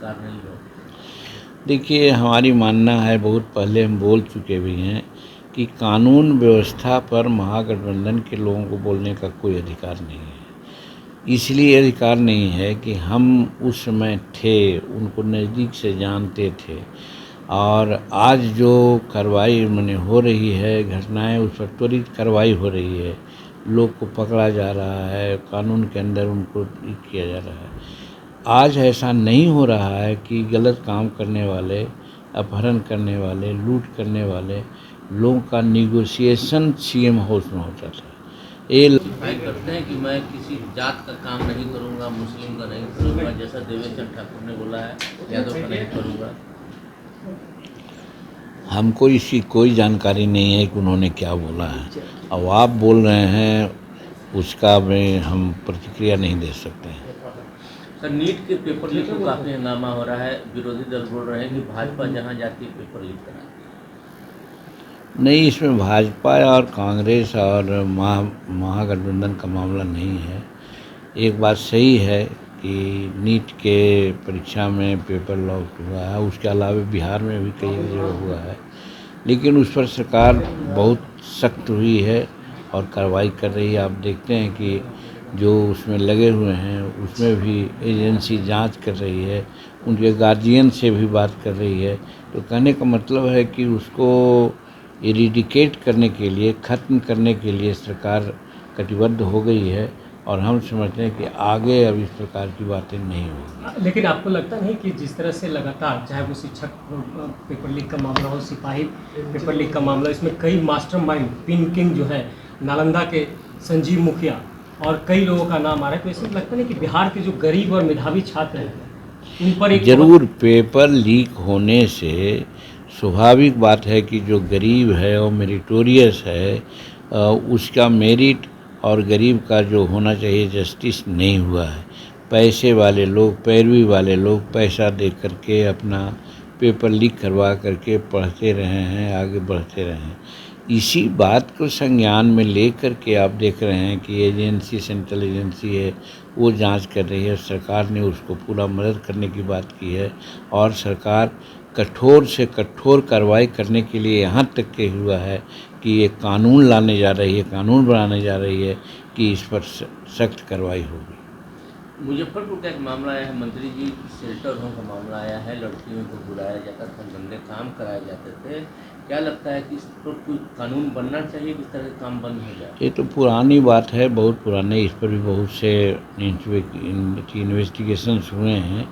बलात्कार नहीं हो? देखिए, हमारी मानना है, बहुत पहले हम बोल चुके भी हैं कि कानून व्यवस्था पर महागठबंधन के लोगों को बोलने का कोई अधिकार नहीं है। इसलिए अधिकार नहीं है कि हम उस समय थे, उनको नज़दीक से जानते थे, और आज जो कार्रवाई माने हो रही है, घटनाएं, उस पर त्वरित कार्रवाई हो रही है, लोग को पकड़ा जा रहा है, कानून के अंदर उनको किया जा रहा है। आज ऐसा नहीं हो रहा है कि गलत काम करने वाले, अपहरण करने वाले, लूट करने वाले लोगों का निगोशिएशन सीएम हाउस में होता था। ये सिपाही करते हैं कि मैं किसी जात का काम नहीं करूंगा, मुस्लिम का नहीं करूंगा, जैसा देवेंद्र चंद्र ठाकुर ने बोला है, यादव का नहीं करूंगा। हमको इसकी कोई जानकारी नहीं है कि उन्होंने क्या बोला है। अब आप बोल रहे हैं, उसका में हम प्रतिक्रिया नहीं दे सकते हैं। सर, नीट के पेपर लीक को काफ़ी हंगामा हो रहा है। विरोधी दल बोल रहे हैं कि भाजपा जहां जाती है पेपर लीक कराती है। नहीं, इसमें भाजपा और कांग्रेस और महागठबंधन का मामला नहीं है। एक बात सही है कि नीट के परीक्षा में पेपर लॉक हुआ है, उसके अलावा बिहार में भी कई जगह हुआ है, लेकिन उस पर सरकार बहुत सख्त हुई है और कार्रवाई कर रही है। आप देखते हैं कि जो उसमें लगे हुए हैं, उसमें भी एजेंसी जांच कर रही है, उनके गार्जियन से भी बात कर रही है। तो कहने का मतलब है कि उसको इरिडिकेट करने के लिए, ख़त्म करने के लिए सरकार कटिबद्ध हो गई है, और हम समझते हैं कि आगे अब इस प्रकार की बातें नहीं होंगी। लेकिन आपको लगता नहीं कि जिस तरह से लगातार, चाहे वो शिक्षक पेपर लीक का मामला हो, सिपाही पेपर लीक का मामला, इसमें कई मास्टरमाइंड, पिन किंग जो है नालंदा के संजीव मुखिया और कई लोगों का नाम आ रहा है, तो इसमें लगता नहीं कि बिहार के जो गरीब और मेधावी छात्र हैं उन पर एक जरूर पेपर लीक होने से स्वाभाविक बात है कि जो गरीब है और मेरिटोरियस है, उसका मेरिट और गरीब का जो होना चाहिए जस्टिस नहीं हुआ है। पैसे वाले लोग, पैरवी वाले लोग पैसा दे करके अपना पेपर लीक करवा करके पढ़ते रहे हैं, आगे बढ़ते रहे हैं। इसी बात को संज्ञान में लेकर के आप देख रहे हैं कि एजेंसी, सेंट्रल एजेंसी है, वो जांच कर रही है। सरकार ने उसको पूरा मदद करने की बात की है, और सरकार कठोर से कठोर कार्रवाई करने के लिए यहाँ तक के हुआ है कि ये कानून लाने जा रही है, कानून बनाने जा रही है कि इस पर सख्त कार्रवाई होगी। मुजफ्फरपुर का एक मामला आया है, मंत्री जी, शेल्टर होम का मामला आया है। लड़कियों को बुलाया जाता था, गंदे काम कराए जाते थे। क्या लगता है कि इस पर कोई कानून बनना चाहिए, किस तरह के काम बंद हो जाए? ये तो पुरानी बात है, बहुत पुराने, इस पर भी बहुत से इन्वेस्टिगेशंस हुए हैं,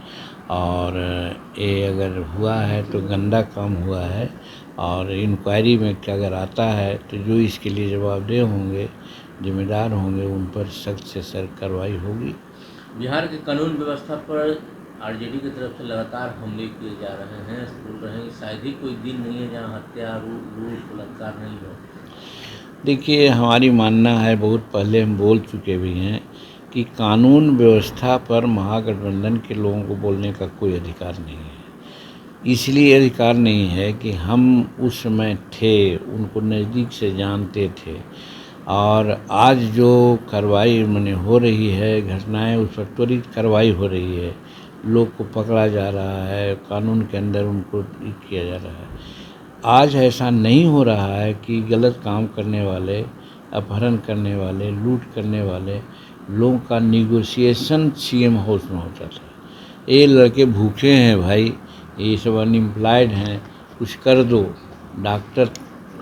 और ये अगर हुआ है तो गंदा काम हुआ है, और इंक्वायरी में क्या अगर आता है तो जो इसके लिए जवाबदेह होंगे, जिम्मेदार होंगे, उन पर सख्त से सख्त कार्रवाई होगी। बिहार के कानून व्यवस्था पर आरजेडी की तरफ से लगातार हमले किए जा रहे हैं। बोल रहे हैं कि शायद ही कोई दिन नहीं है जहां हत्या, लूट, बलात्कार नहीं हो। देखिए, हमारी मानना है, बहुत पहले हम बोल चुके भी हैं कि कानून व्यवस्था पर महागठबंधन के लोगों को बोलने का कोई अधिकार नहीं है। इसलिए अधिकार नहीं है कि हम उस समय थे, उनको नज़दीक से जानते थे, और आज जो कार्रवाई माने हो रही है, घटनाएं, उस पर त्वरित कार्रवाई हो रही है, लोग को पकड़ा जा रहा है, कानून के अंदर उनको किया जा रहा है। आज ऐसा नहीं हो रहा है कि गलत काम करने वाले, अपहरण करने वाले, लूट करने वाले लोगों का निगोशिएशन सीएम हाउस में होता था। ये लड़के भूखे हैं भाई, ये सब अनएम्प्लॉयड हैं, कुछ कर दो। डॉक्टर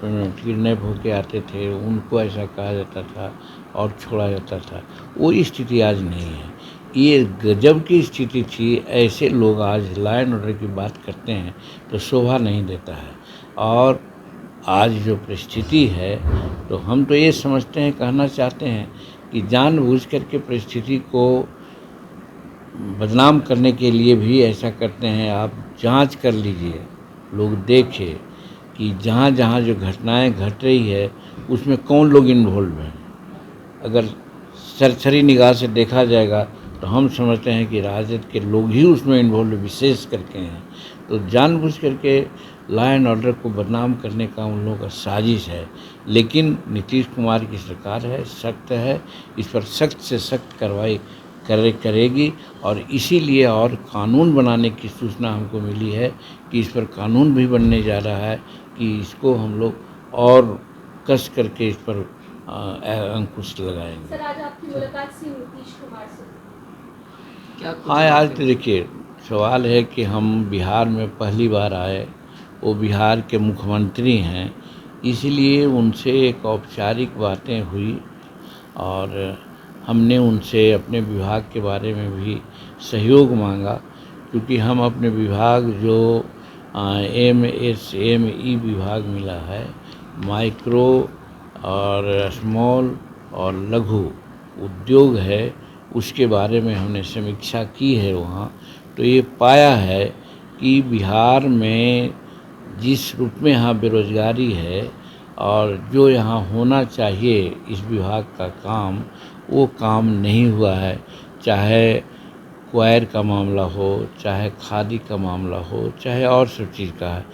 किडनैप होके आते थे, उनको ऐसा कहा जाता था और छोड़ा जाता था। वो स्थिति आज नहीं है। ये गजब की स्थिति थी। ऐसे लोग आज लॉ एंड ऑर्डर की बात करते हैं तो शोभा नहीं देता है। और आज जो परिस्थिति है, तो हम तो ये समझते हैं, कहना चाहते हैं कि जानबूझ करके परिस्थिति को बदनाम करने के लिए भी ऐसा करते हैं। आप जांच कर लीजिए, लोग देखें कि जहाँ जहाँ जो घटनाएं घट रही है उसमें कौन लोग इन्वॉल्व हैं। अगर सरसरी निगाह से देखा जाएगा तो हम समझते हैं कि राजद के लोग ही उसमें इन्वॉल्व विशेष करके हैं। तो जानबूझ करके लॉ एंड ऑर्डर को बदनाम करने का उन लोगों का साजिश है। लेकिन नीतीश कुमार की सरकार है, सख्त है, इस पर सख्त से सख्त कार्रवाई करेगी। और इसीलिए और कानून बनाने की सूचना हमको मिली है कि इस पर कानून भी बनने जा रहा है कि इसको हम लोग और कस करके इस पर अंकुश लगाएंगे। सर, आज आपकी मुलाकात सी नीतीश कुमार से क्या कुछ हाँ, आज तो देखिए सवाल है कि हम बिहार में पहली बार आए, वो बिहार के मुख्यमंत्री हैं, इसलिए उनसे एक औपचारिक बातें हुई और हमने उनसे अपने विभाग के बारे में भी सहयोग मांगा, क्योंकि हम अपने विभाग जो MSME विभाग मिला है, माइक्रो और स्मॉल और लघु उद्योग है, उसके बारे में हमने समीक्षा की है वहाँ। तो ये पाया है कि बिहार में जिस रूप में यहाँ बेरोजगारी है और जो यहाँ होना चाहिए इस विभाग का काम, वो काम नहीं हुआ है। चाहे क्वायर का मामला हो, चाहे खादी का मामला हो, चाहे और सब चीज़ का है।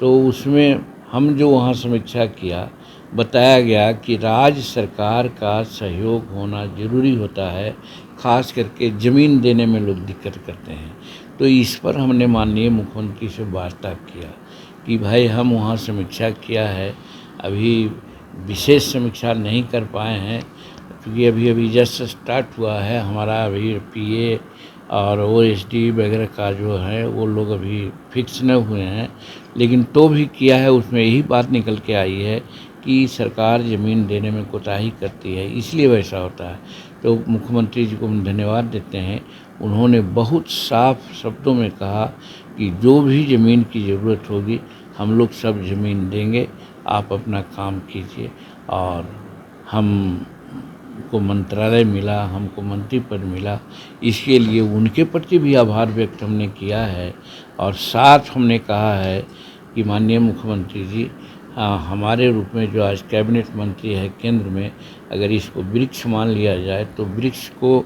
तो उसमें हम जो वहाँ समीक्षा किया, बताया गया कि राज्य सरकार का सहयोग होना ज़रूरी होता है, ख़ास करके ज़मीन देने में लोग दिक्कत करते हैं। तो इस पर हमने माननीय मुख्यमंत्री से वार्ता किया कि भाई हम वहाँ समीक्षा किया है, अभी विशेष समीक्षा नहीं कर पाए हैं क्योंकि अभी जस्ट स्टार्ट हुआ है हमारा। अभी PA और OSD वगैरह का जो है वो लोग अभी फिक्स न हुए हैं, लेकिन तो भी किया है, उसमें यही बात निकल के आई है कि सरकार ज़मीन देने में कोताही करती है, इसलिए वैसा होता है। तो मुख्यमंत्री जी को हम धन्यवाद देते हैं, उन्होंने बहुत साफ शब्दों में कहा कि जो भी ज़मीन की ज़रूरत होगी हम लोग सब ज़मीन देंगे, आप अपना काम कीजिए। और हमको मंत्रालय मिला, हमको मंत्री पद मिला, इसके लिए उनके प्रति भी आभार व्यक्त हमने किया है। और साथ हमने कहा है कि माननीय मुख्यमंत्री जी, हमारे रूप में जो आज कैबिनेट मंत्री है केंद्र में, अगर इसको वृक्ष मान लिया जाए तो वृक्ष को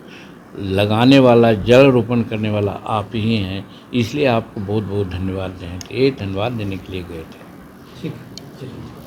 लगाने वाला, जल रोपण करने वाला आप ही हैं, इसलिए आपको बहुत बहुत धन्यवाद दें। ये धन्यवाद देने के लिए गए थे। ठीक है, चलिए।